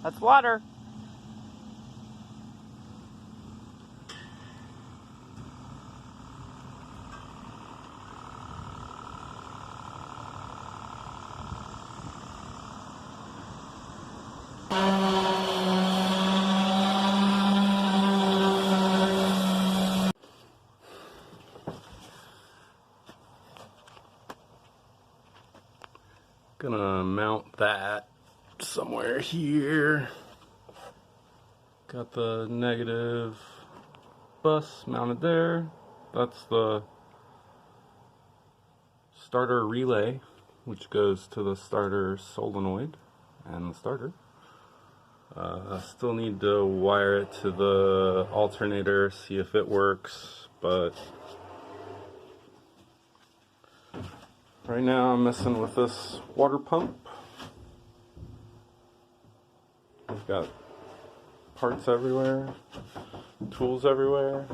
That's water. Gonna mount that somewhere here. Got the negative bus mounted there. That's the starter relay, which goes to the starter solenoid and the starter. I still need to wire it to the alternator, see if it works, but right now I'm messing with this water pump. I've got parts everywhere, tools everywhere.